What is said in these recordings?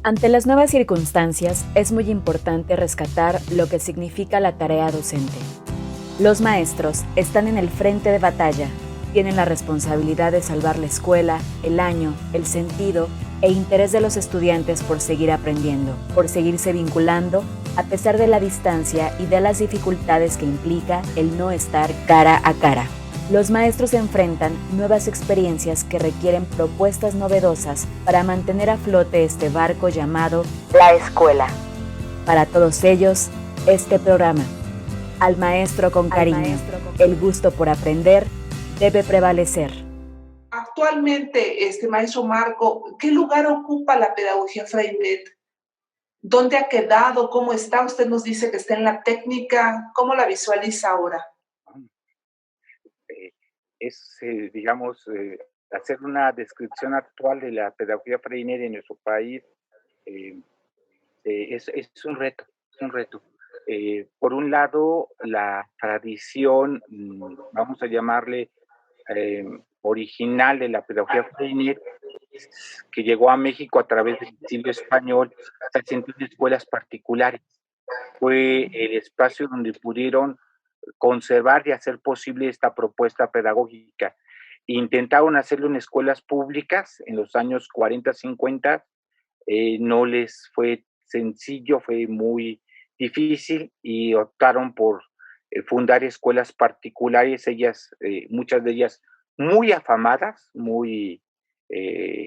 Ante las nuevas circunstancias, es muy importante rescatar lo que significa la tarea docente. Los maestros están en el frente de batalla, tienen la responsabilidad de salvar la escuela, el año, el sentido e interés de los estudiantes por seguir aprendiendo, por seguirse vinculando, a pesar de la distancia y de las dificultades que implica el no estar cara a cara. Los maestros enfrentan nuevas experiencias que requieren propuestas novedosas para mantener a flote este barco llamado la escuela. Para todos ellos, este programa, Al Maestro con Cariño, el gusto por aprender debe prevalecer. Actualmente, maestro Marco, ¿qué lugar ocupa la pedagogía Freinet? ¿Dónde ha quedado? ¿Cómo está? Usted nos dice que está en la técnica. ¿Cómo la visualiza ahora? eh, digamos, hacer una descripción actual de la pedagogía Freiner en nuestro país eh, es un reto, es un reto. Por un lado, la tradición, vamos a llamarle eh, original de la pedagogía Freiner, que llegó a México a través del exilio español, se asentó en escuelas particulares. Fue el espacio donde pudieron conservar y hacer posible esta propuesta pedagógica. Intentaron hacerlo en escuelas públicas en los años 40, 50, no les fue sencillo, fue muy difícil y optaron por fundar escuelas particulares, muchas de ellas muy afamadas,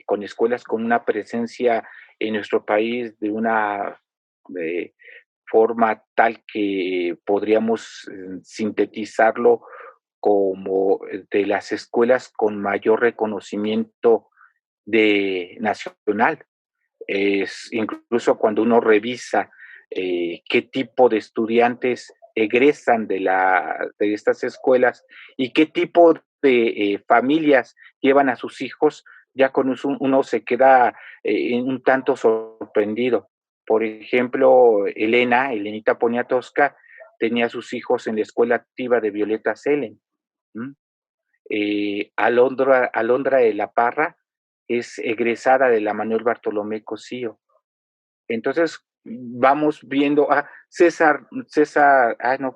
con escuelas con una presencia en nuestro país de una eh, forma tal que podríamos sintetizarlo como de las escuelas con mayor reconocimiento nacional. Incluso cuando uno revisa qué tipo de estudiantes egresan de estas escuelas y qué tipo de familias llevan a sus hijos, ya con eso uno se queda un tanto sorprendido. Por ejemplo, Elenita Poniatowska, tenía a sus hijos en la escuela activa de Violeta Selen. Alondra de la Parra es egresada de la Manuel Bartolomé Cosío. Entonces, vamos viendo a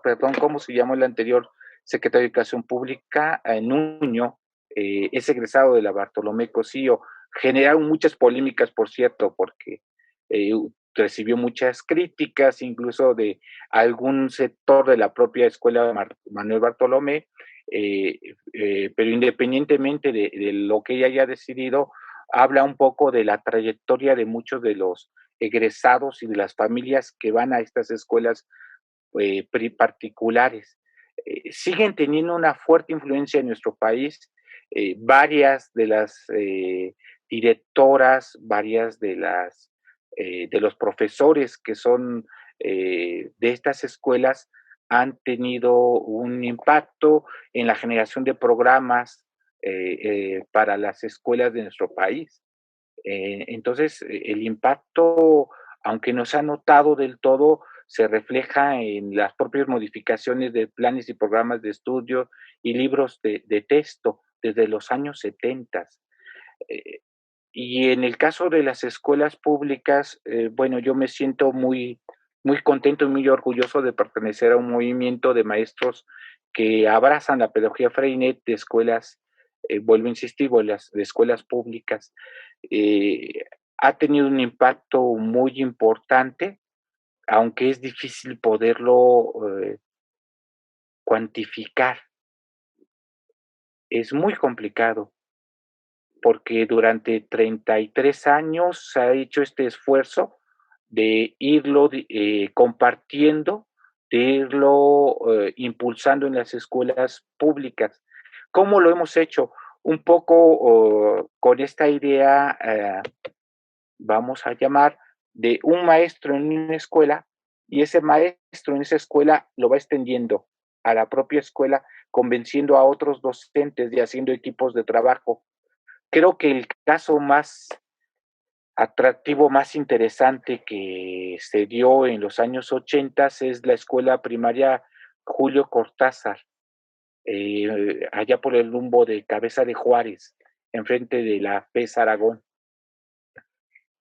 perdón, ¿cómo se llamó el anterior secretario de Educación Pública? Nuño, es egresado de la Bartolomé Cosío. Generaron muchas polémicas, por cierto, porque eh, recibió muchas críticas, incluso de algún sector de la propia escuela de Manuel Bartolomé, pero independientemente de lo que ella haya decidido, habla un poco de la trayectoria de muchos de los egresados y de las familias que van a estas escuelas particulares. Siguen teniendo una fuerte influencia en nuestro país. Varias de las directoras, varias de los profesores que son de estas escuelas han tenido un impacto en la generación de programas para las escuelas de nuestro país. Entonces, el impacto, aunque no se ha notado del todo, se refleja en las propias modificaciones de planes y programas de estudio y libros de texto desde los años 70. Eh, y en el caso de las escuelas públicas, bueno, yo me siento muy contento y muy orgulloso de pertenecer a un movimiento de maestros que abrazan la pedagogía Freinet de escuelas, vuelvo a insistir, de escuelas públicas. Eh, Ha tenido un impacto muy importante, aunque es difícil poderlo cuantificar. Es muy complicado porque durante 33 años se ha hecho este esfuerzo de irlo compartiendo, de irlo impulsando en las escuelas públicas. ¿Cómo lo hemos hecho? Un poco con esta idea, vamos a llamar, de un maestro en una escuela, y ese maestro en esa escuela lo va extendiendo a la propia escuela, convenciendo a otros docentes y haciendo equipos de trabajo. Creo que el caso más atractivo, más interesante que se dio en los años 80 es la escuela primaria Julio Cortázar, allá por el rumbo de Cabeza de Juárez, enfrente de la FES Aragón.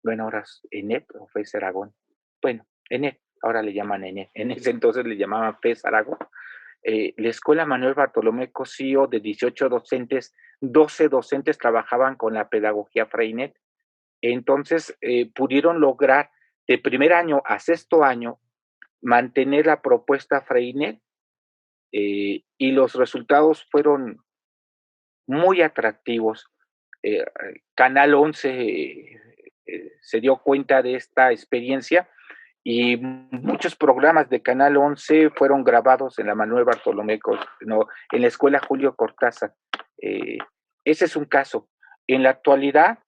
bueno, ahora es ENEP o FES Aragón. Bueno, ENEP, ahora le llaman ENEP. En ese entonces le llamaban FES Aragón. La escuela Manuel Bartolomé Cosío, de 18 docentes, 12 docentes trabajaban con la pedagogía Freinet. Entonces, pudieron lograr de primer año a sexto año mantener la propuesta Freinet, y los resultados fueron muy atractivos. Canal 11 se dio cuenta de esta experiencia y muchos programas de Canal 11 fueron grabados en la Manuel Bartolomé, no, en la escuela Julio Cortázar. Eh, Ese es un caso. En la actualidad,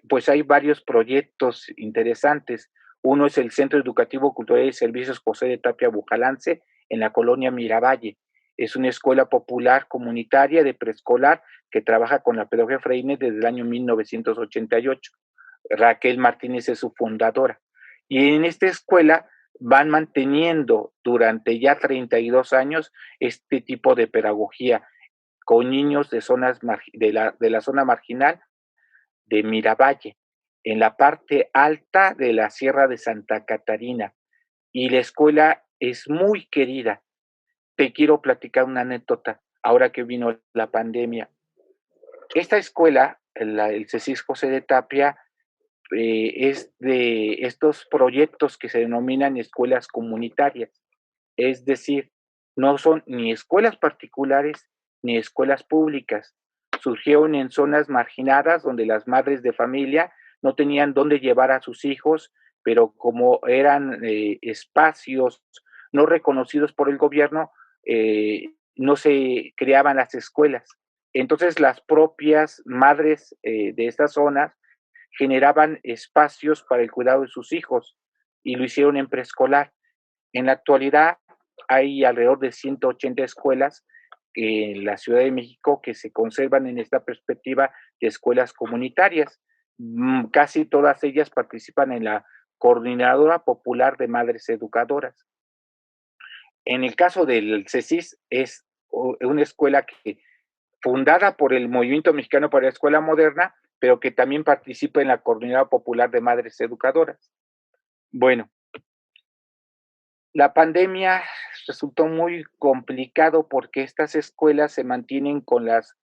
pues hay varios proyectos interesantes. Uno es el Centro Educativo Cultural y Servicios José de Tapia Bujalance, en la colonia Miravalle. Es una escuela popular comunitaria de preescolar que trabaja con la pedagogía Freire desde el año 1988. Raquel Martínez es su fundadora. Y en esta escuela van manteniendo durante ya 32 años este tipo de pedagogía con niños de zonas de la zona marginal de Miravalle, en la parte alta de la Sierra de Santa Catarina. Y la escuela es muy querida. Te quiero platicar una anécdota ahora que vino la pandemia. Esta escuela, el CECIS José de Tapia, es de estos proyectos que se denominan escuelas comunitarias. Es decir, no son ni escuelas particulares ni escuelas públicas. Surgieron en zonas marginadas donde las madres de familia no tenían dónde llevar a sus hijos, pero como eran espacios no reconocidos por el gobierno, no se creaban las escuelas. Entonces las propias madres de estas zonas generaban espacios para el cuidado de sus hijos y lo hicieron en preescolar. En la actualidad hay alrededor de 180 escuelas en la Ciudad de México que se conservan en esta perspectiva de escuelas comunitarias. Casi todas ellas participan en la Coordinadora Popular de Madres Educadoras. En el caso del CECIS es una escuela que fundada por el Movimiento Mexicano para la Escuela Moderna, pero que también participa en la Coordinadora Popular de Madres Educadoras. Bueno, la pandemia resultó muy complicado porque estas escuelas se mantienen con las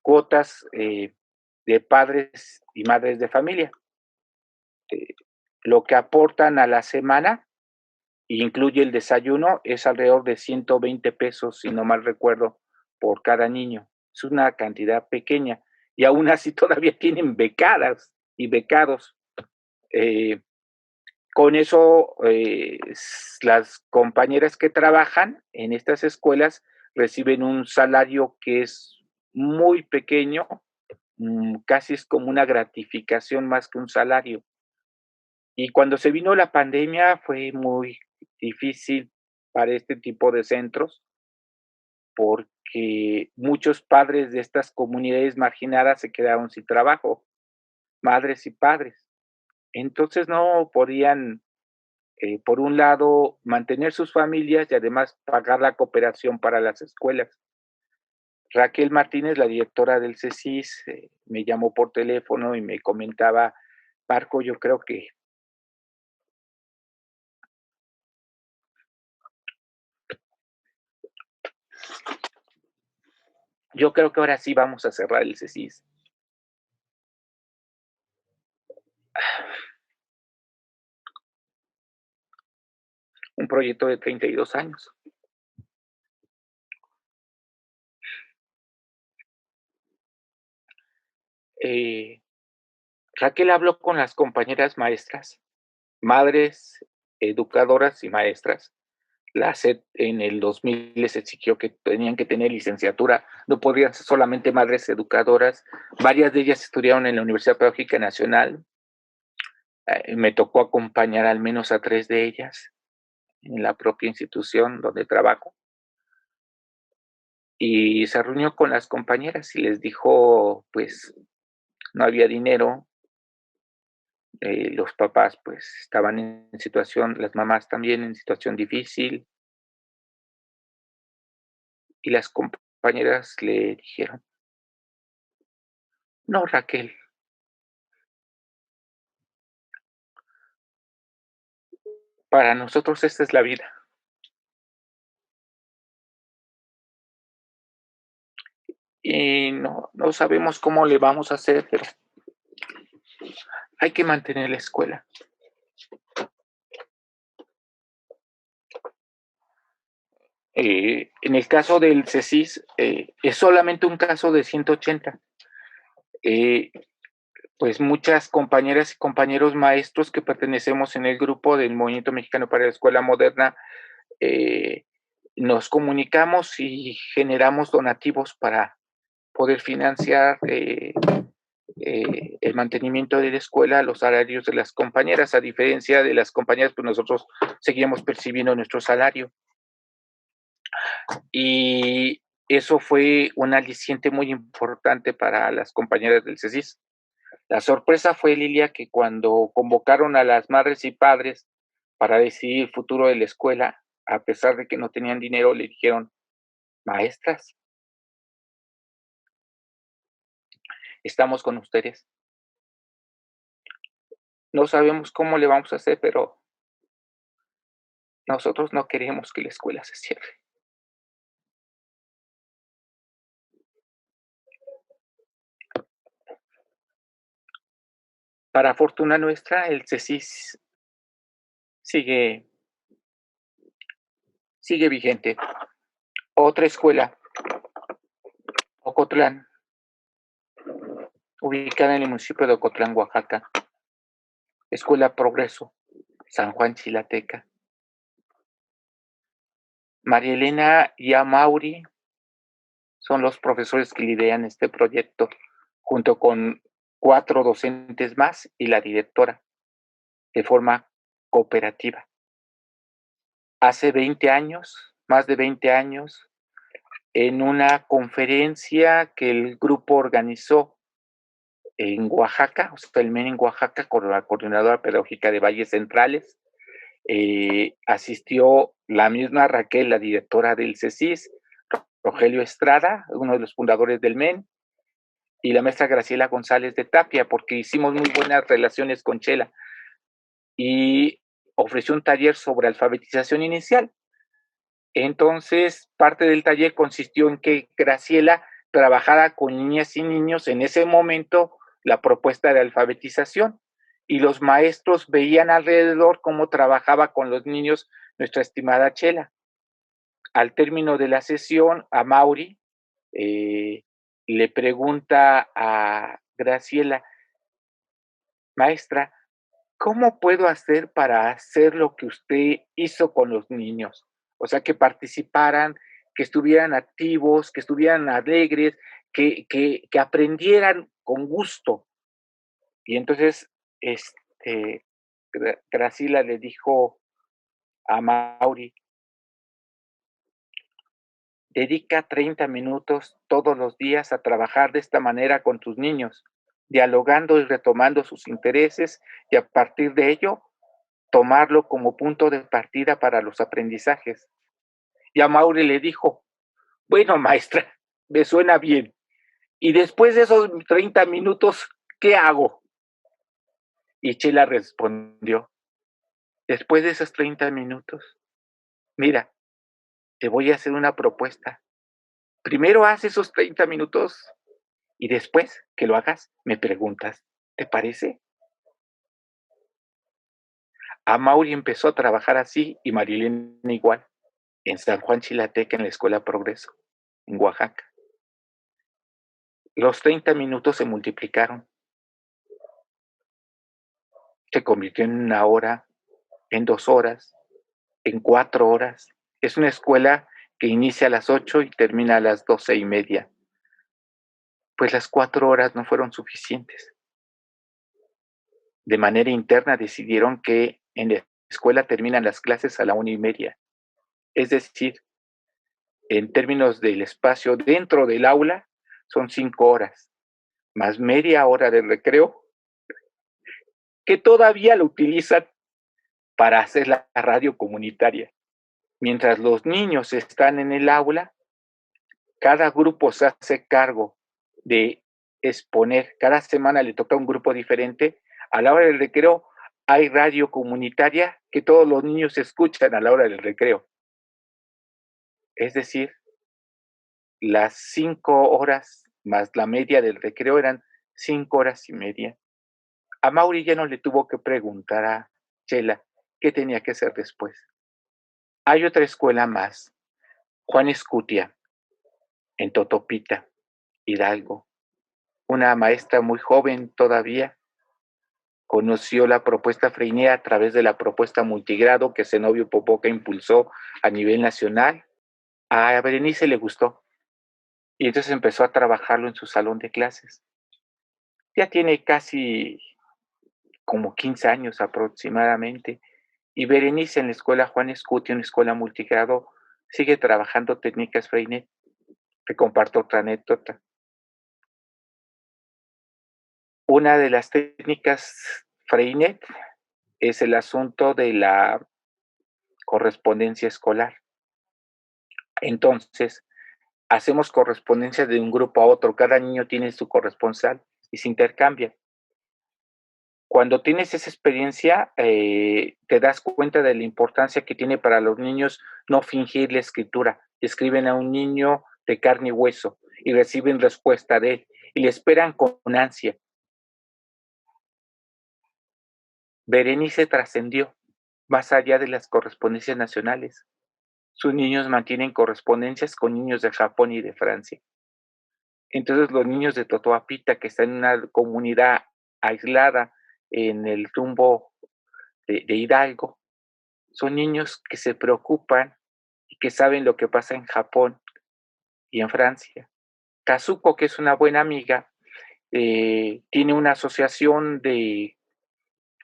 cuotas de padres y madres de familia. Lo que aportan a la semana, incluye el desayuno, es alrededor de 120 pesos, si no mal recuerdo, por cada niño. Es una cantidad pequeña y aún así todavía tienen becadas y becados. Eh, con eso, las compañeras que trabajan en estas escuelas reciben un salario que es muy pequeño, casi es como una gratificación más que un salario. Y cuando se vino la pandemia fue muy difícil para este tipo de centros, porque muchos padres de estas comunidades marginadas se quedaron sin trabajo, madres y padres. Entonces no podían, por un lado, mantener sus familias y además pagar la cooperación para las escuelas. Raquel Martínez, la directora del CECIS, me llamó por teléfono y me comentaba, Marco, yo creo que ahora sí vamos a cerrar el CECIS. Un proyecto de 32 años. Eh, Raquel habló con las compañeras maestras, madres, educadoras y maestras. La SED en el 2000 les exigió que tenían que tener licenciatura, no podían ser solamente madres educadoras. Varias de ellas estudiaron en la Universidad Pedagógica Nacional. Me tocó acompañar al menos a 3 de ellas en la propia institución donde trabajo. Y se reunió con las compañeras y les dijo, pues, no había dinero, los papás pues estaban en situación, las mamás también en situación difícil, y las compañeras le dijeron, no, Raquel, Para nosotros esta es la vida. Y no sabemos cómo le vamos a hacer, pero hay que mantener la escuela. En el caso del CECIS, es solamente un caso de 180. Pues muchas compañeras y compañeros maestros que pertenecemos en el grupo del Movimiento Mexicano para la Escuela Moderna, nos comunicamos y generamos donativos para poder financiar el mantenimiento de la escuela, los salarios de las compañeras. A diferencia de las compañeras, pues nosotros seguíamos percibiendo nuestro salario. Y eso fue un aliciente muy importante para las compañeras del CECIS. La sorpresa fue, Lilia, que cuando convocaron a las madres y padres para decidir el futuro de la escuela, a pesar de que no tenían dinero, le dijeron: maestras, estamos con ustedes. No sabemos cómo le vamos a hacer, pero nosotros no queremos que la escuela se cierre. Para fortuna nuestra, el CECIS sigue vigente. Otra escuela, Ocotlán, ubicada en el municipio de Ocotlán, Oaxaca. Escuela Progreso, San Juan Chilateca. María Elena y Amauri son los profesores que lideran este proyecto, junto con 4 docentes más y la directora, de forma cooperativa. Hace 20 años, más de 20 años, en una conferencia que el grupo organizó en Oaxaca, o sea, el MEN en Oaxaca, con la Coordinadora Pedagógica de Valles Centrales, asistió la misma Raquel, la directora del CECIS, Rogelio Estrada, uno de los fundadores del MEN, y la maestra Graciela González de Tapia, porque hicimos muy buenas relaciones con Chela, y ofreció un taller sobre alfabetización inicial. Entonces, parte del taller consistió en que Graciela trabajara con niñas y niños en ese momento la propuesta de alfabetización, y los maestros veían alrededor cómo trabajaba con los niños nuestra estimada Chela. Al término de la sesión, a Mauri le pregunta a Graciela: maestra, ¿cómo puedo hacer para hacer lo que usted hizo con los niños? O sea, que participaran, que estuvieran activos, que estuvieran alegres, que aprendieran con gusto. Y entonces, Graciela le dijo a Mauri: dedica 30 minutos todos los días a trabajar de esta manera con tus niños, dialogando y retomando sus intereses, y a partir de ello, tomarlo como punto de partida para los aprendizajes. Y a Mauri le dijo: bueno, maestra, me suena bien. Y después de esos 30 minutos, ¿qué hago? Y Chela respondió: después de esos 30 minutos, mira, te voy a hacer una propuesta. Primero haz esos 30 minutos y después que lo hagas, me preguntas, ¿te parece? A Mauri empezó a trabajar así, y Marilena igual, en San Juan Chilateca, en la Escuela Progreso, en Oaxaca. Los 30 minutos se multiplicaron. Se convirtió en 1 hora, en 2 horas, en 4 horas. Es una escuela que inicia a las 8 y termina a las 12:30. Pues las 4 horas no fueron suficientes. De manera interna decidieron que en la escuela terminan las clases a la 1:30. Es decir, en términos del espacio dentro del aula, son 5 horas, más media hora de recreo, que todavía lo utilizan para hacer la radio comunitaria. Mientras los niños están en el aula, cada grupo se hace cargo de exponer. Cada semana le toca a un grupo diferente. A la hora del recreo hay radio comunitaria que todos los niños escuchan a la hora del recreo. Es decir, las 5 horas más la media del recreo eran 5 horas y media. A Mauri ya no le tuvo que preguntar a Chela qué tenía que hacer después. Hay otra escuela más, Juan Escutia, en Totopita, Hidalgo. Una maestra muy joven todavía conoció la propuesta freinera a través de la propuesta multigrado que Zenobio Popoca impulsó a nivel nacional. A Berenice le gustó y entonces empezó a trabajarlo en su salón de clases. Ya tiene casi como 15 años aproximadamente, y Berenice en la escuela Juan Escutia, una escuela multigrado, sigue trabajando técnicas Freinet. Te comparto otra anécdota. Una de las técnicas Freinet es el asunto de la correspondencia escolar. Entonces, hacemos correspondencia de un grupo a otro, cada niño tiene su corresponsal y se intercambia. Cuando tienes esa experiencia, te das cuenta de la importancia que tiene para los niños no fingir la escritura. Escriben a un niño de carne y hueso y reciben respuesta de él y le esperan con ansia. Berenice trascendió más allá de las correspondencias nacionales. Sus niños mantienen correspondencias con niños de Japón y de Francia. Entonces los niños de Totoapita, que están en una comunidad aislada en el rumbo de Hidalgo, son niños que se preocupan y que saben lo que pasa en Japón y en Francia. Kazuko, que es una buena amiga, tiene una asociación de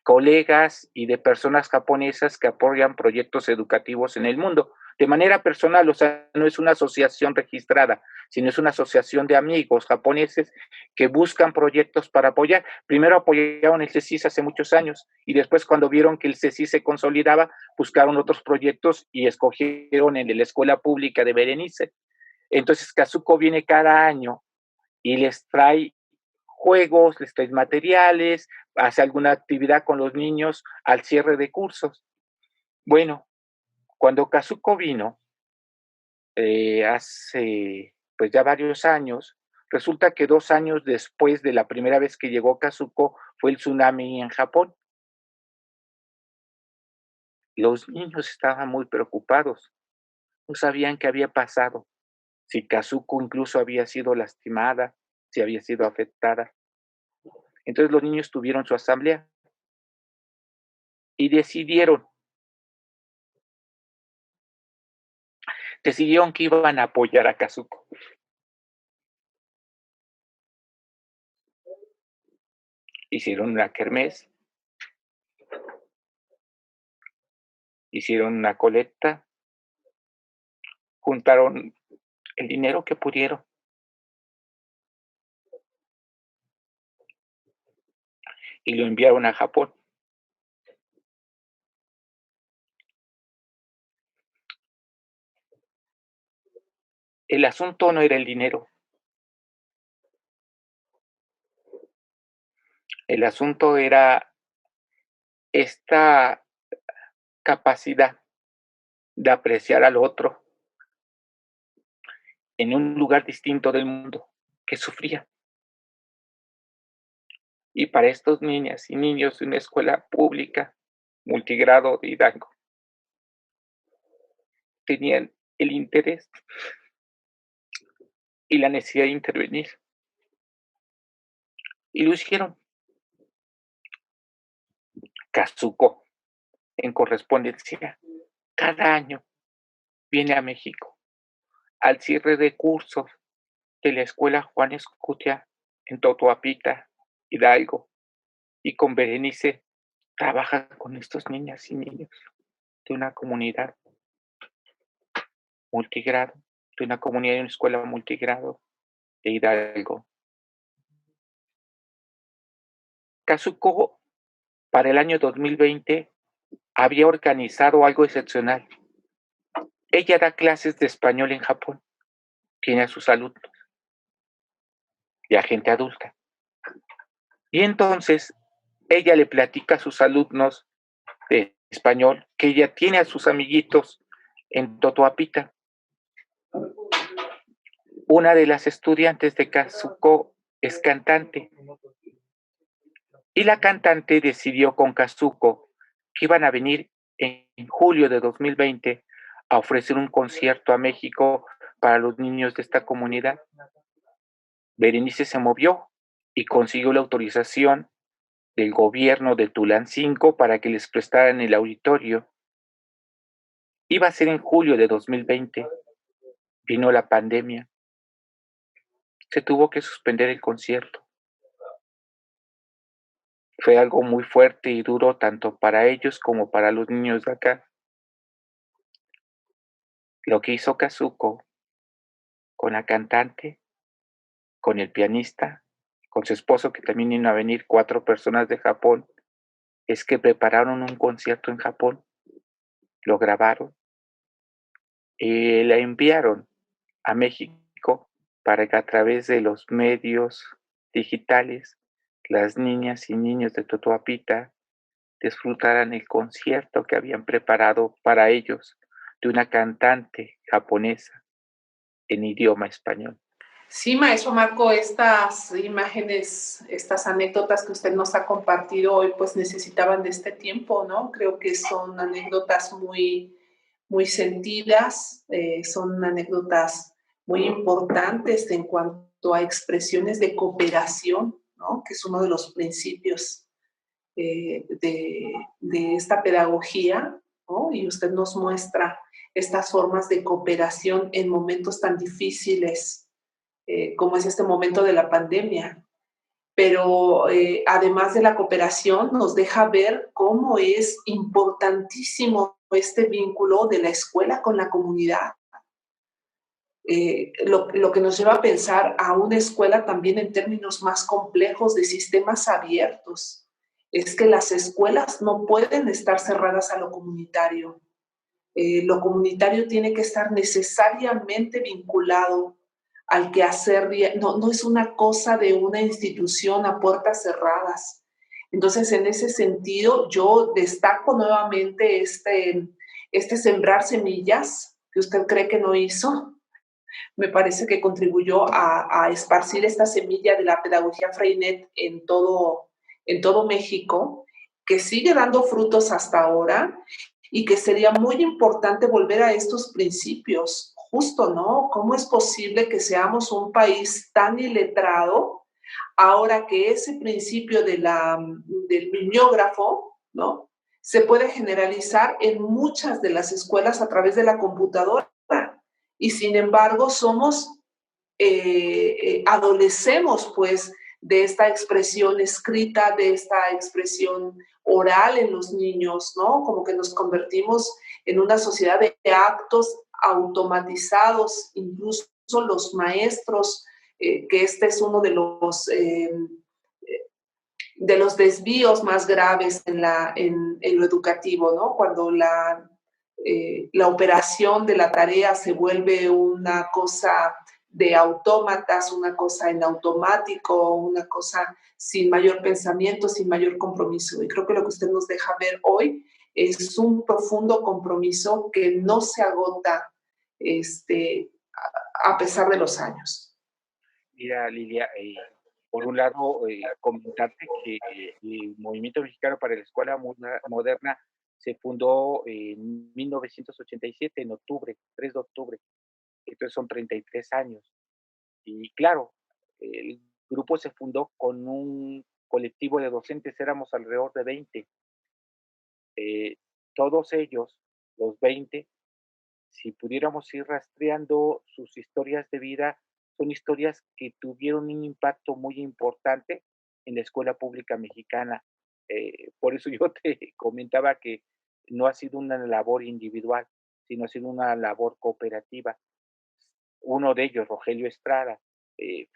colegas y de personas japonesas que apoyan proyectos educativos en el mundo. De manera personal, o sea, no es una asociación registrada, sino es una asociación de amigos japoneses que buscan proyectos para apoyar. Primero apoyaron el CECIS hace muchos años y después cuando vieron que el CECIS se consolidaba, buscaron otros proyectos y escogieron el de la escuela pública de Berenice. Entonces Kazuko viene cada año y les trae juegos, les trae materiales, hace alguna actividad con los niños al cierre de cursos. Bueno, cuando Kazuko vino, hace pues ya varios años, resulta que 2 años después de la primera vez que llegó Kazuko fue el tsunami en Japón. Los niños estaban muy preocupados, no sabían qué había pasado, si Kazuko incluso había sido lastimada, si había sido afectada. Entonces los niños tuvieron su asamblea y decidieron que iban a apoyar a Kazuko. Hicieron una kermés, hicieron una colecta, juntaron el dinero que pudieron y lo enviaron a Japón. El asunto no era el dinero. El asunto era esta capacidad de apreciar al otro en un lugar distinto del mundo que sufría. Y para estos niñas y niños de una escuela pública multigrado de Hidalgo, tenían el interés y la necesidad de intervenir. Y lo hicieron. Kazuko, en correspondencia, cada año viene a México al cierre de cursos de la escuela Juan Escutia en Totoapita, Hidalgo, y con Berenice trabaja con estos niñas y niños de una comunidad multigrado, de una comunidad de una escuela multigrado de Hidalgo. Kazuko, para el año 2020, había organizado algo excepcional. Ella da clases de español en Japón, tiene a sus alumnos y a gente adulta. Y entonces ella le platica a sus alumnos de español, que ella tiene a sus amiguitos en Totoapita. Una de las estudiantes de Kazuko es cantante y la cantante decidió con Kazuko que iban a venir en julio de 2020 a ofrecer un concierto a México para los niños de esta comunidad. Berenice se movió y consiguió la autorización del gobierno de Tulancingo para que les prestaran el auditorio. Iba a ser en julio de 2020. Vino la pandemia. Se tuvo que suspender el concierto. Fue algo muy fuerte y duro tanto para ellos como para los niños de acá. Lo que hizo Kazuko con la cantante, con el pianista, con su esposo, que también iban a venir 4 personas de Japón, es que prepararon un concierto en Japón, lo grabaron y la enviaron a México para que a través de los medios digitales las niñas y niños de Totoapita disfrutaran el concierto que habían preparado para ellos de una cantante japonesa en idioma español. Sí, maestro Marco, estas imágenes, estas anécdotas que usted nos ha compartido hoy, pues necesitaban de este tiempo, ¿no? Creo que son anécdotas muy sentidas, son anécdotas muy importantes en cuanto a expresiones de cooperación, ¿no? Que es uno de los principios de esta pedagogía, ¿no? Y usted nos muestra estas formas de cooperación en momentos tan difíciles como es este momento de la pandemia. Pero además de la cooperación, nos deja ver cómo es importantísimo este vínculo de la escuela con la comunidad. Lo que nos lleva a pensar a una escuela también en términos más complejos de sistemas abiertos. Es que las escuelas no pueden estar cerradas a lo comunitario. Lo comunitario tiene que estar necesariamente vinculado al quehacer, no es una cosa de una institución a puertas cerradas. Entonces, en ese sentido, yo destaco nuevamente este sembrar semillas que usted cree que no hizo. Me parece que contribuyó a esparcir esta semilla de la pedagogía Freinet en todo México, que sigue dando frutos hasta ahora y que sería muy importante volver a estos principios, justo, ¿no? ¿Cómo es posible que seamos un país tan iletrado ahora que ese principio del mimeógrafo, ¿no? Se puede generalizar en muchas de las escuelas a través de la computadora y sin embargo adolecemos pues de esta expresión escrita, de esta expresión oral en los niños, ¿no? Como que nos convertimos en una sociedad de actos automatizados, incluso los maestros, que este es uno de los desvíos más graves en lo educativo, ¿no? Cuando la operación de la tarea se vuelve una cosa de autómatas, una cosa en automático, una cosa sin mayor pensamiento, sin mayor compromiso. Y creo que lo que usted nos deja ver hoy es un profundo compromiso que no se agota a pesar de los años. Mira, Lilia, por un lado, comentarte que el Movimiento Mexicano para la Escuela Moderna se fundó en 1987, en octubre, 3 de octubre. Entonces son 33 años. Y claro, el grupo se fundó con un colectivo de docentes, éramos alrededor de 20. Eh, Todos ellos, los 20, si pudiéramos ir rastreando sus historias de vida, son historias que tuvieron un impacto muy importante en la escuela pública mexicana. Por eso yo te comentaba que no ha sido una labor individual, sino ha sido una labor cooperativa. Uno de ellos, Rogelio Estrada,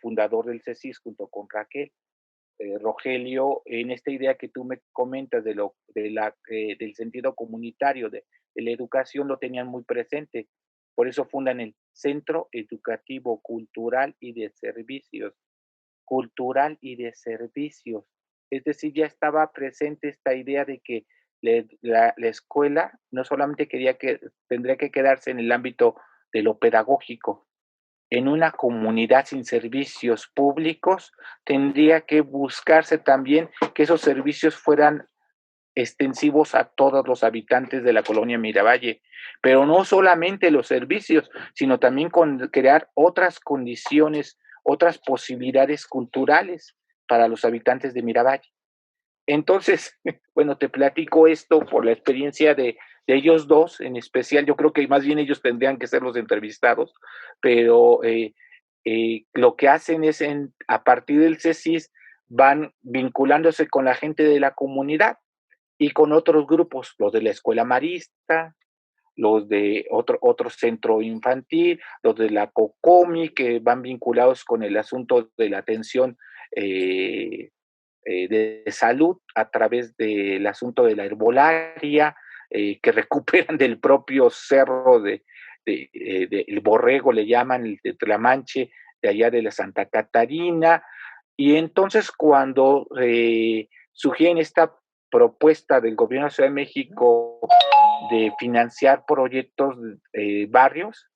fundador del CECIS junto con Raquel. Rogelio, en esta idea que tú me comentas del sentido comunitario de la educación, lo tenían muy presente. Por eso fundan el Centro Educativo Cultural y de Servicios. Cultural y de Servicios. Es decir, ya estaba presente esta idea de que la escuela no solamente tendría que quedarse en el ámbito de lo pedagógico. En una comunidad sin servicios públicos, tendría que buscarse también que esos servicios fueran extensivos a todos los habitantes de la colonia Miravalle, pero no solamente los servicios, sino también con crear otras condiciones, otras posibilidades culturales para los habitantes de Miravalle. Entonces, bueno, te platico esto por la experiencia de ellos dos, en especial, yo creo que más bien ellos tendrían que ser los entrevistados, pero lo que hacen es, a partir del CECIS, van vinculándose con la gente de la comunidad y con otros grupos, los de la escuela marista, los de otro centro infantil, los de la COCOMI, que van vinculados con el asunto de la atención de salud a través del asunto de la herbolaria, que recuperan del propio cerro el Borrego, le llaman, el de Tlamanche, de allá de la Santa Catarina. Y entonces cuando sugieren esta propuesta del gobierno de Ciudad de México de financiar proyectos barrios,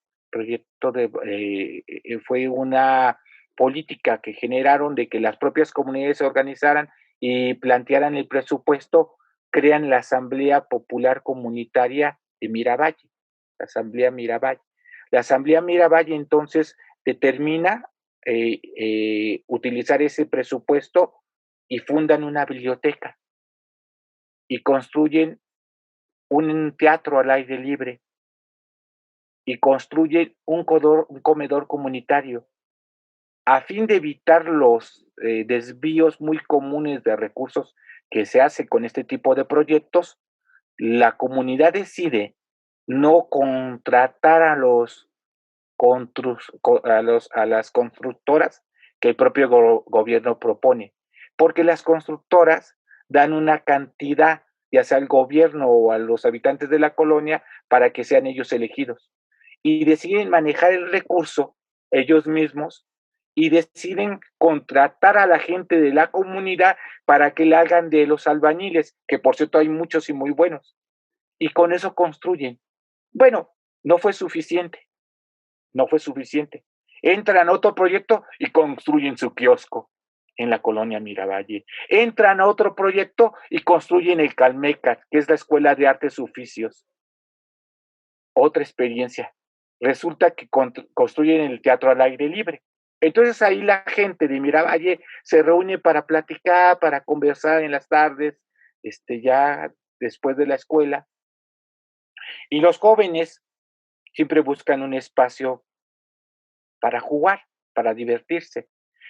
fue una política que generaron de que las propias comunidades se organizaran y plantearan el presupuesto, crean la Asamblea Popular Comunitaria de Miravalle, la Asamblea Miravalle. La Asamblea Miravalle entonces determina utilizar ese presupuesto y fundan una biblioteca y construyen un teatro al aire libre y construyen un comedor comunitario a fin de evitar los desvíos muy comunes de recursos que se hace con este tipo de proyectos. La comunidad decide no contratar a las constructoras que el propio gobierno propone, porque las constructoras dan una cantidad, ya sea al gobierno o a los habitantes de la colonia, para que sean ellos elegidos. Y deciden manejar el recurso ellos mismos y deciden contratar a la gente de la comunidad para que la hagan de los albañiles, que por cierto hay muchos y muy buenos. Y con eso construyen. Bueno, no fue suficiente. No fue suficiente. Entran a otro proyecto y construyen su kiosco en la colonia Miravalle. Entran a otro proyecto y construyen el Calmeca, que es la Escuela de Artes y Oficios. Otra experiencia. Resulta que construyen el teatro al aire libre. Entonces ahí la gente de Miravalle se reúne para platicar, para conversar en las tardes, ya después de la escuela. Y los jóvenes siempre buscan un espacio para jugar, para divertirse.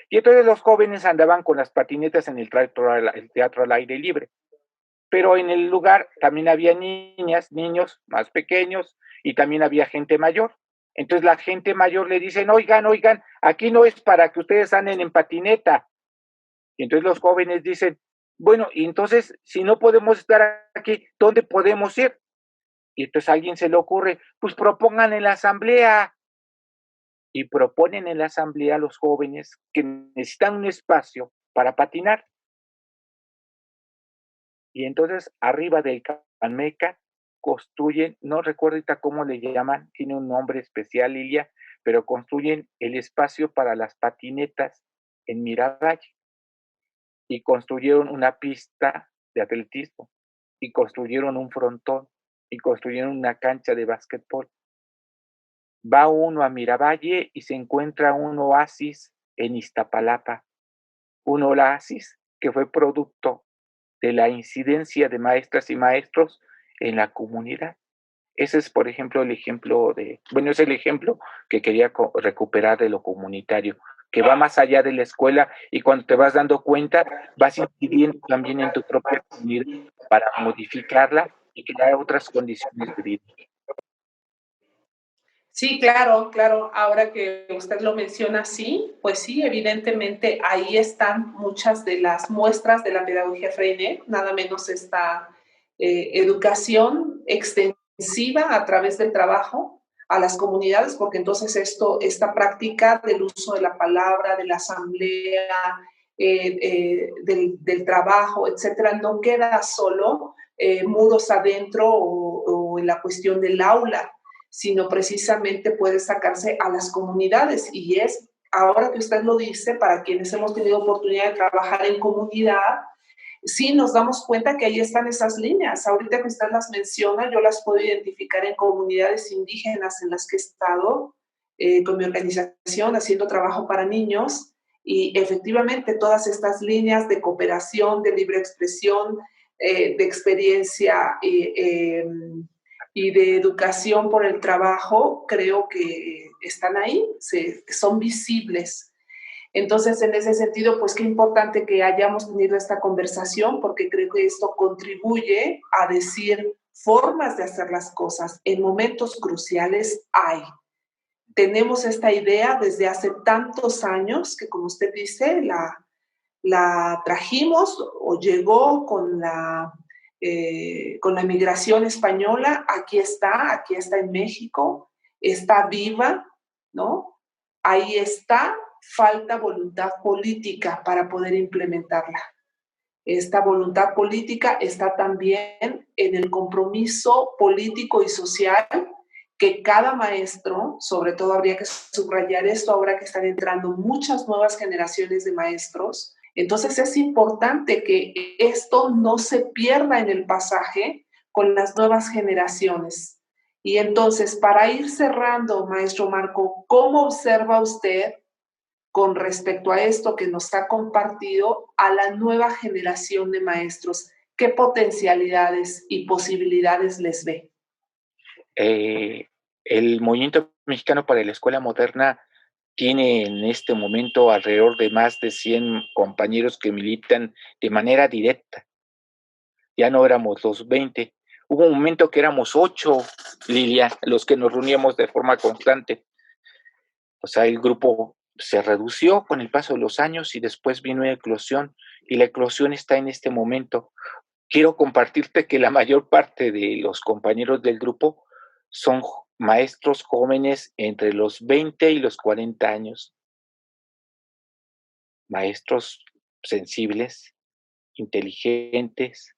Y entonces los jóvenes andaban con las patinetas en el teatro al aire libre. Pero en el lugar también había niñas, niños más pequeños y también había gente mayor. Entonces la gente mayor le dicen, oigan, aquí no es para que ustedes anden en patineta. Y entonces los jóvenes dicen, bueno, y entonces si no podemos estar aquí, ¿dónde podemos ir? Y entonces a alguien se le ocurre, pues propongan en la asamblea. Y proponen en la asamblea a los jóvenes que necesitan un espacio para patinar. Y entonces arriba del Calmeca construyen, no recuerdo ahorita cómo le llaman, tiene un nombre especial, Lilia, pero construyen el espacio para las patinetas en Miravalle. Y construyeron una pista de atletismo, y construyeron un frontón, y construyeron una cancha de básquetbol. Va uno a Miravalle y se encuentra un oasis en Iztapalapa, un oasis que fue producto de la incidencia de maestras y maestros en la comunidad. Ese es, por ejemplo, es el ejemplo que quería recuperar de lo comunitario, que va más allá de la escuela y cuando te vas dando cuenta, vas incidiendo también en tu propia comunidad para modificarla y crear otras condiciones de vida. Sí, claro, claro. Ahora que usted lo menciona así, pues sí, evidentemente ahí están muchas de las muestras de la pedagogía Freinet, nada menos esta educación extensiva a través del trabajo a las comunidades, porque entonces esta práctica del uso de la palabra, de la asamblea, del trabajo, etcétera, no queda solo muros adentro o en la cuestión del aula, sino precisamente puede sacarse a las comunidades. Y es, ahora que usted lo dice, para quienes hemos tenido oportunidad de trabajar en comunidad, sí nos damos cuenta que ahí están esas líneas. Ahorita que usted las menciona, yo las puedo identificar en comunidades indígenas en las que he estado con mi organización haciendo trabajo para niños, y efectivamente todas estas líneas de cooperación, de libre expresión, de experiencia y de educación por el trabajo, creo que están ahí, son visibles. Entonces, en ese sentido, pues qué importante que hayamos tenido esta conversación, porque creo que esto contribuye a decir formas de hacer las cosas. En momentos cruciales hay. Tenemos esta idea desde hace tantos años que, como usted dice, la trajimos o llegó con la migración española. Aquí está en México, está viva, ¿no? Ahí está, falta voluntad política para poder implementarla. Esta voluntad política está también en el compromiso político y social que cada maestro, sobre todo habría que subrayar esto ahora que están entrando muchas nuevas generaciones de maestros. Entonces es importante que esto no se pierda en el pasaje con las nuevas generaciones. Y entonces, para ir cerrando, maestro Marco, ¿cómo observa usted con respecto a esto que nos ha compartido a la nueva generación de maestros? ¿Qué potencialidades y posibilidades les ve? El Movimiento Mexicano para la Escuela Moderna tiene en este momento alrededor de más de 100 compañeros que militan de manera directa. Ya no éramos los 20. Hubo un momento que éramos 8, Lilia, los que nos reuníamos de forma constante. O sea, el grupo se redució con el paso de los años y después vino una eclosión, y la eclosión está en este momento. Quiero compartirte que la mayor parte de los compañeros del grupo son maestros jóvenes entre los 20 y los 40 años. Maestros sensibles, inteligentes,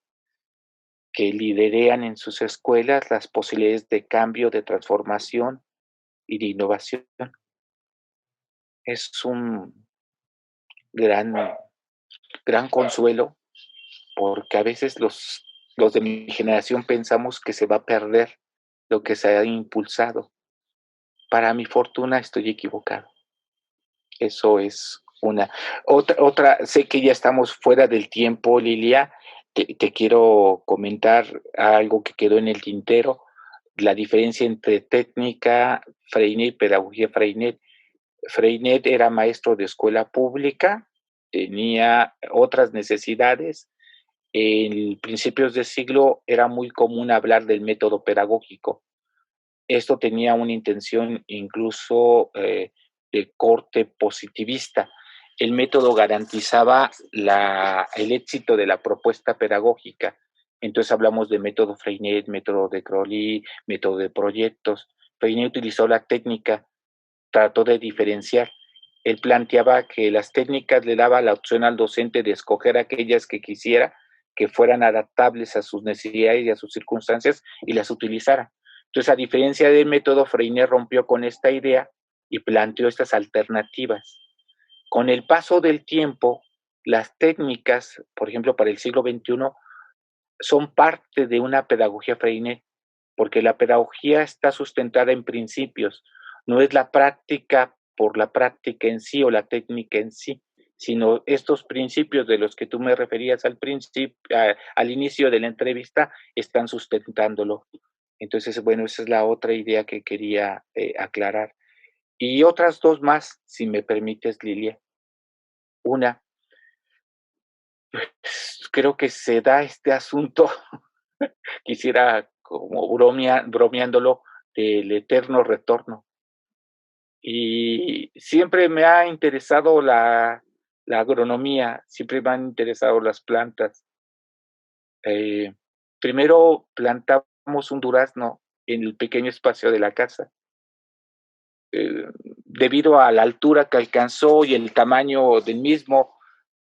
que liderean en sus escuelas las posibilidades de cambio, de transformación y de innovación. Es un gran, gran consuelo, porque a veces los de mi generación pensamos que se va a perder lo que se ha impulsado. Para mi fortuna estoy equivocado. Eso es una. Otra, sé que ya estamos fuera del tiempo, Lilia. Te quiero comentar algo que quedó en el tintero, la diferencia entre técnica Freinet y pedagogía Freinet. Freinet era maestro de escuela pública, tenía otras necesidades. En principios de siglo era muy común hablar del método pedagógico. Esto tenía una intención incluso de corte positivista. El método garantizaba el éxito de la propuesta pedagógica. Entonces hablamos de método Freinet, método de Crowley, método de proyectos. Freinet utilizó la técnica, trató de diferenciar. Él planteaba que las técnicas le daban la opción al docente de escoger aquellas que quisiera, que fueran adaptables a sus necesidades y a sus circunstancias, y las utilizara. Entonces, a diferencia del método, Freinet rompió con esta idea y planteó estas alternativas. Con el paso del tiempo, las técnicas, por ejemplo, para el siglo XXI, son parte de una pedagogía Freinet, porque la pedagogía está sustentada en principios, no es la práctica por la práctica en sí o la técnica en sí, sino estos principios de los que tú me referías al inicio de la entrevista, están sustentándolo. Entonces, bueno, esa es la otra idea que quería aclarar. Y otras dos más, si me permites, Lilia. Una, creo que se da este asunto, quisiera como bromeándolo, del eterno retorno. Y siempre me ha interesado la agronomía, siempre me han interesado las plantas. Primero plantamos un durazno en el pequeño espacio de la casa. Debido a la altura que alcanzó y el tamaño del mismo,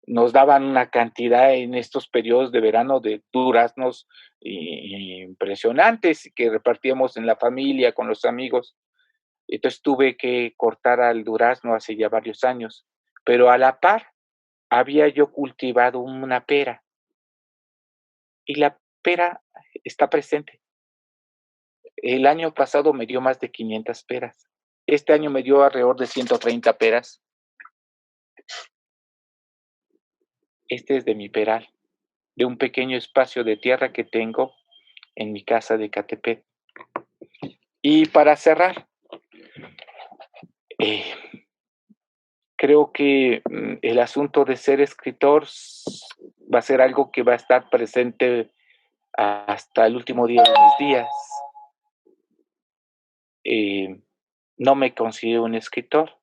nos daban una cantidad en estos periodos de verano de duraznos impresionantes que repartíamos en la familia, con los amigos. Entonces tuve que cortar al durazno hace ya varios años, pero a la par había yo cultivado una pera y la pera está presente. El año pasado me dio más de 500 peras. Este año me dio alrededor de 130 peras. Este es de mi peral, de un pequeño espacio de tierra que tengo en mi casa de Catepec. Y para cerrar, eh, creo que el asunto de ser escritor va a ser algo que va a estar presente hasta el último día de mis días. Eh, no me considero un escritor,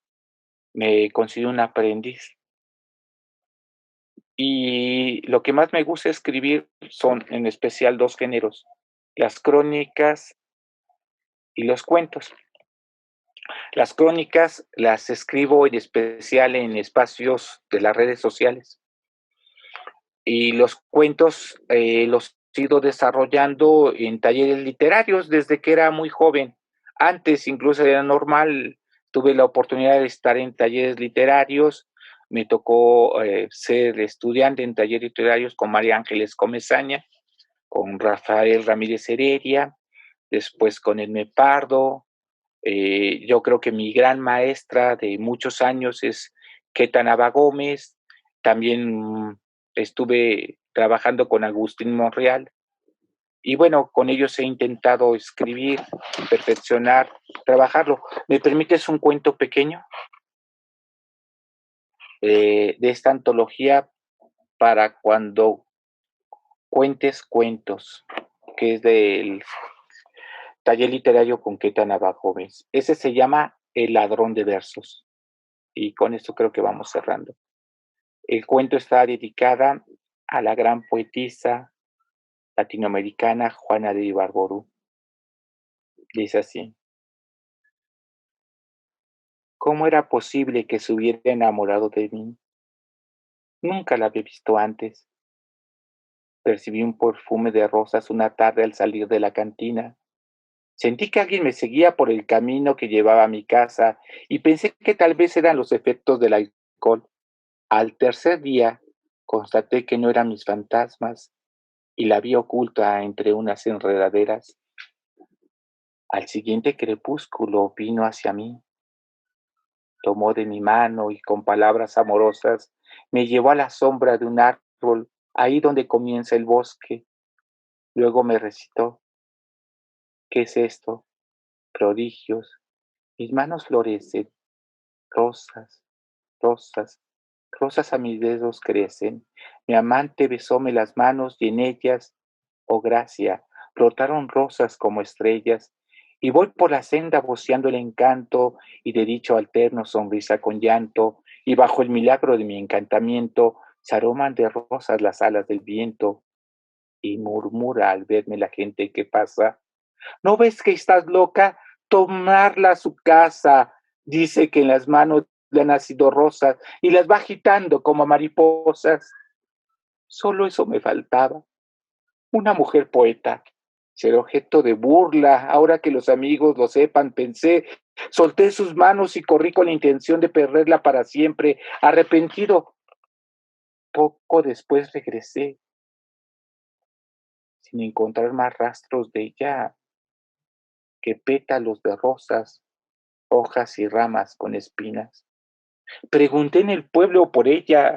me considero un aprendiz. Y lo que más me gusta escribir son en especial dos géneros, las crónicas y los cuentos. Las crónicas las escribo en especial en espacios de las redes sociales y los cuentos los he ido desarrollando en talleres literarios desde que era muy joven. Antes incluso era normal, tuve la oportunidad de estar en talleres literarios, me tocó ser estudiante en talleres literarios con María Ángeles Comezaña, con Rafael Ramírez Heredia, después con Edme Pardo. Yo creo que mi gran maestra de muchos años es Queta Nava Gómez. También estuve trabajando con Agustín Monreal. Y bueno, con ellos he intentado escribir, perfeccionar, trabajarlo. ¿Me permites un cuento pequeño de esta antología para cuando cuentes cuentos, que es del taller literario con Queta Nava Gómez? Ese se llama El ladrón de versos. Y con esto creo que vamos cerrando. El cuento está dedicada a la gran poetisa latinoamericana Juana de Ibarburu. Dice así: ¿cómo era posible que se hubiera enamorado de mí? Nunca la había visto antes. Percibí un perfume de rosas una tarde al salir de la cantina. Sentí que alguien me seguía por el camino que llevaba a mi casa y pensé que tal vez eran los efectos del alcohol. Al tercer día, constaté que no eran mis fantasmas y la vi oculta entre unas enredaderas. Al siguiente crepúsculo vino hacia mí, tomó de mi mano y con palabras amorosas me llevó a la sombra de un árbol, ahí donde comienza el bosque. Luego me recitó: ¿qué es esto? Prodigios. Mis manos florecen, rosas, rosas, rosas a mis dedos crecen. Mi amante besóme las manos y en ellas, oh gracia, brotaron rosas como estrellas. Y voy por la senda voceando el encanto y de dicho alterno sonrisa con llanto, y bajo el milagro de mi encantamiento se aroman de rosas las alas del viento, y murmura al verme la gente que pasa: ¿no ves que estás loca? Tomarla a su casa. Dice que en las manos le han nacido rosas y las va agitando como mariposas. Solo eso me faltaba. Una mujer poeta. Ser objeto de burla. Ahora que los amigos lo sepan, pensé, solté sus manos y corrí con la intención de perderla para siempre. Arrepentido, poco después regresé, sin encontrar más rastros de ella que pétalos de rosas, hojas y ramas con espinas. Pregunté en el pueblo por ella.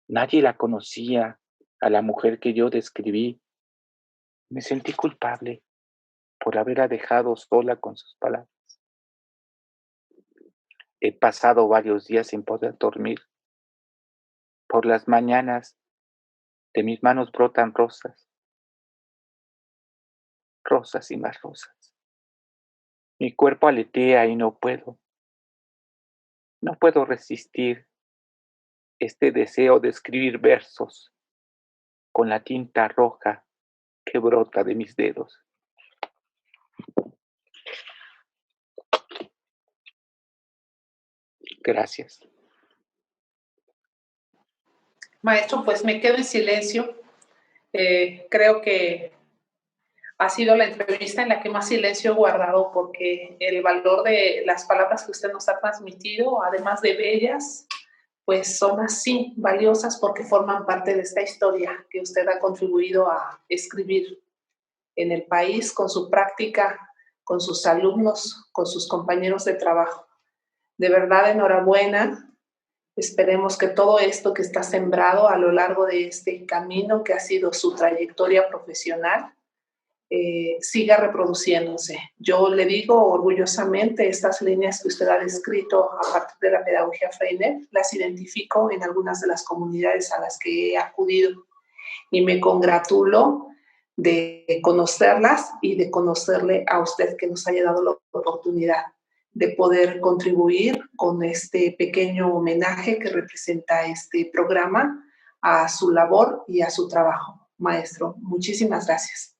Nadie la conocía, a la mujer que yo describí. Me sentí culpable por haberla dejado sola con sus palabras. He pasado varios días sin poder dormir. Por las mañanas de mis manos brotan rosas, rosas y más rosas. Mi cuerpo aletea y no puedo resistir este deseo de escribir versos con la tinta roja que brota de mis dedos. Gracias. Maestro, pues me quedo en silencio. Creo que ha sido la entrevista en la que más silencio he guardado, porque el valor de las palabras que usted nos ha transmitido, además de bellas, pues son así valiosas porque forman parte de esta historia que usted ha contribuido a escribir en el país con su práctica, con sus alumnos, con sus compañeros de trabajo. De verdad, enhorabuena. Esperemos que todo esto que está sembrado a lo largo de este camino que ha sido su trayectoria profesional siga reproduciéndose. Yo le digo orgullosamente, estas líneas que usted ha descrito a partir de la pedagogía Freinet, las identifico en algunas de las comunidades a las que he acudido y me congratulo de conocerlas y de conocerle a usted, que nos haya dado la oportunidad de poder contribuir con este pequeño homenaje que representa este programa a su labor y a su trabajo. Maestro, muchísimas gracias.